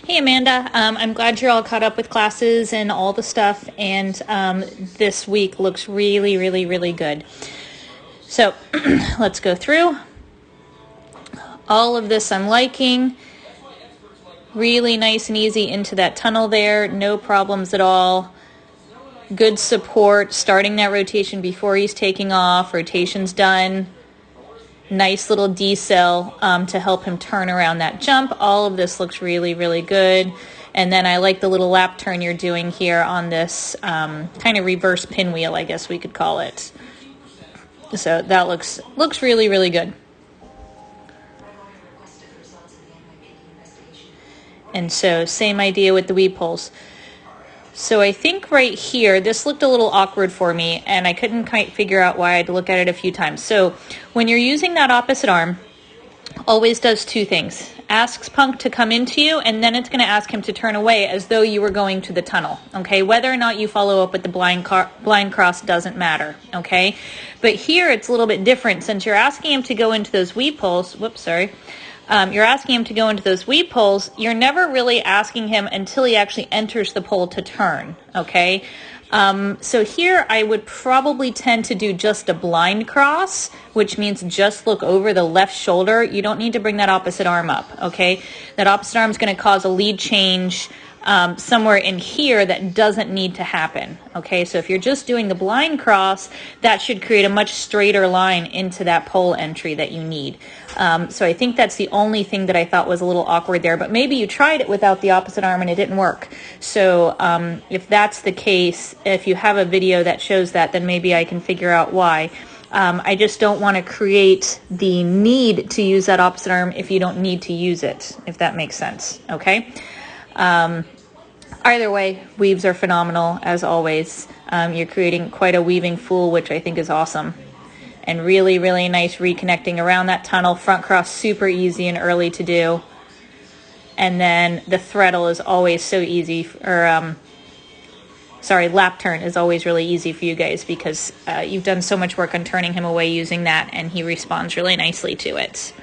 Hey Amanda, I'm glad you're all caught up with classes and all the stuff, and this week looks really, really, really good. So let's go through. All of this I'm liking. Really nice and easy into that tunnel there, no problems at all. Good support, starting that rotation before he's taking off, rotation's done. Nice little decel to help him turn around that jump. All of this looks really, really good. And then I like the little lap turn you're doing here on this kind of reverse pinwheel, I guess we could call it. So that looks really, really good. And so same idea with the weave pulls. So I think right here, this looked a little awkward for me, and I couldn't quite figure out why. I had to look at it a few times. So when you're using that opposite arm, always does two things. Asks Punk to come into you, and then it's going to ask him to turn away as though you were going to the tunnel, okay? Whether or not you follow up with the blind cross doesn't matter, okay? But here it's a little bit different. Since you're asking him to go into those weave pulls, you're asking him to go into those weave pulls, you're never really asking him until he actually enters the pole to turn, okay? So here I would probably tend to do just a blind cross, which means just look over the left shoulder. You don't need to bring that opposite arm up, okay? That opposite arm is going to cause a lead change somewhere in here that doesn't need to happen, okay? So if you're just doing the blind cross, that should create a much straighter line into that pole entry that you need. So I think that's the only thing that I thought was a little awkward there, but maybe you tried it without the opposite arm and it didn't work. So if that's the case, if you have a video that shows that, then maybe I can figure out why. I just don't want to create the need to use that opposite arm if you don't need to use it, if that makes sense, okay? Either way, weaves are phenomenal, as always. You're creating quite a weaving fool, which I think is awesome. And really, really nice reconnecting around that tunnel. Front cross, super easy and early to do. And then the threadle is always so easy, lap turn is always really easy for you guys because you've done so much work on turning him away using that, and he responds really nicely to it.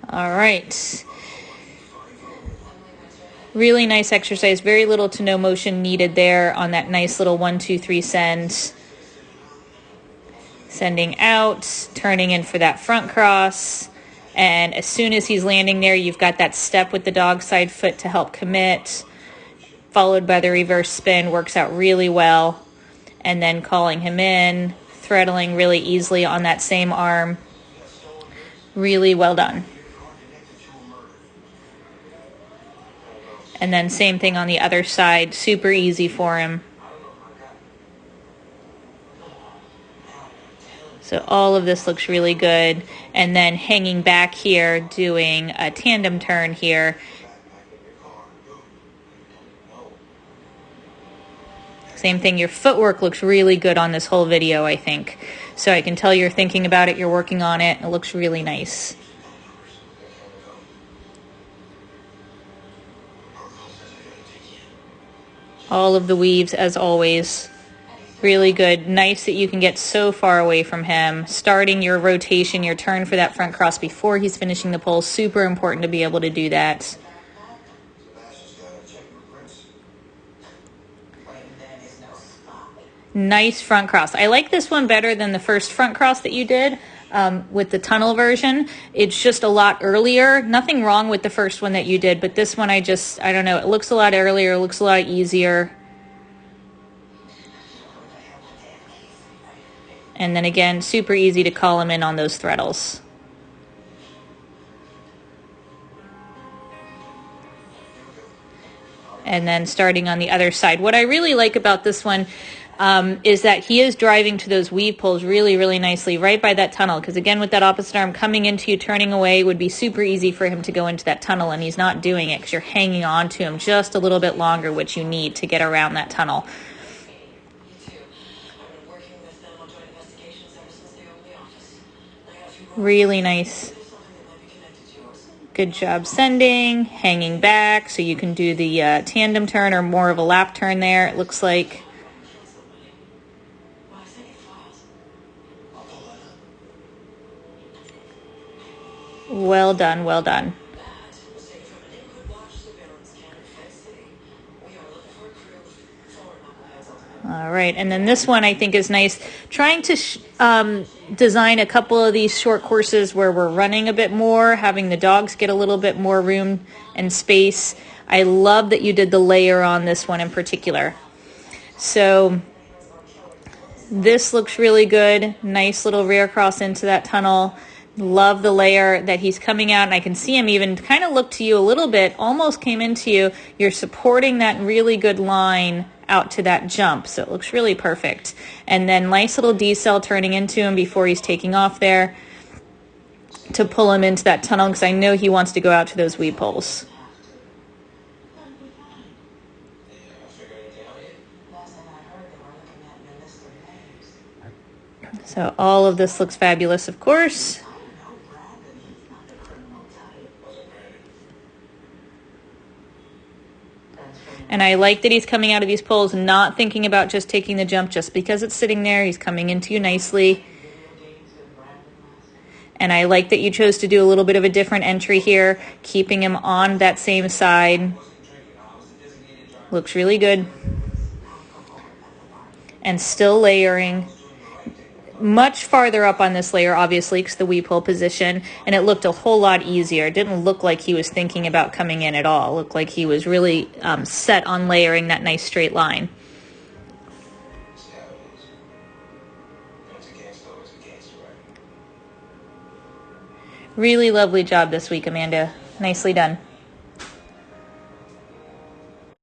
All right. Really nice exercise. Very little to no motion needed there on that nice little 1, 2, 3 send. Sending out, turning in for that front cross. And as soon as he's landing there, you've got that step with the dog side foot to help commit. Followed by the reverse spin. Works out really well. And then calling him in. Threadling really easily on that same arm. Really well done. And then same thing on the other side, super easy for him. So all of this looks really good. And then hanging back here, doing a tandem turn here. Same thing, your footwork looks really good on this whole video, I think. So I can tell you're thinking about it, you're working on it, it looks really nice. All of the weaves, as always, really good. Nice that you can get so far away from him. Starting your rotation, your turn for that front cross before he's finishing the pole. Super important to be able to do that. Nice front cross. I like this one better than the first front cross that you did. With the tunnel version, it's just a lot earlier. Nothing wrong with the first one that you did, but this one I don't know, it looks a lot earlier, it looks a lot easier. And then again, super easy to call him in on those threadles. And then starting on the other side. What I really like about this one is that he is driving to those weave pulls really, really nicely right by that tunnel. Because again, with that opposite arm coming into you, turning away, would be super easy for him to go into that tunnel, and he's not doing it because you're hanging on to him just a little bit longer, which you need to get around that tunnel. Really nice. Good job sending, hanging back, so you can do the tandem turn or more of a lap turn there, it looks like. Well done, well done. All right, and then this one I think is nice. Trying to design a couple of these short courses where we're running a bit more, having the dogs get a little bit more room and space. I love that you did the layer on this one in particular. So this looks really good. Nice little rear cross into that tunnel. Love the layer that he's coming out, and I can see him even kind of look to you a little bit, almost came into you. You're supporting that really good line out to that jump, so it looks really perfect. And then nice little decel turning into him before he's taking off there to pull him into that tunnel, because I know he wants to go out to those weed poles. So all of this looks fabulous, of course. And I like that he's coming out of these poles, not thinking about just taking the jump just because it's sitting there. He's coming into you nicely. And I like that you chose to do a little bit of a different entry here, keeping him on that same side. Looks really good. And still layering. Much farther up on this layer, obviously, because the weed pole position, and it looked a whole lot easier. It didn't look like he was thinking about coming in at all. It looked like he was really set on layering that nice straight line. Really lovely job this week, Amanda. Nicely done.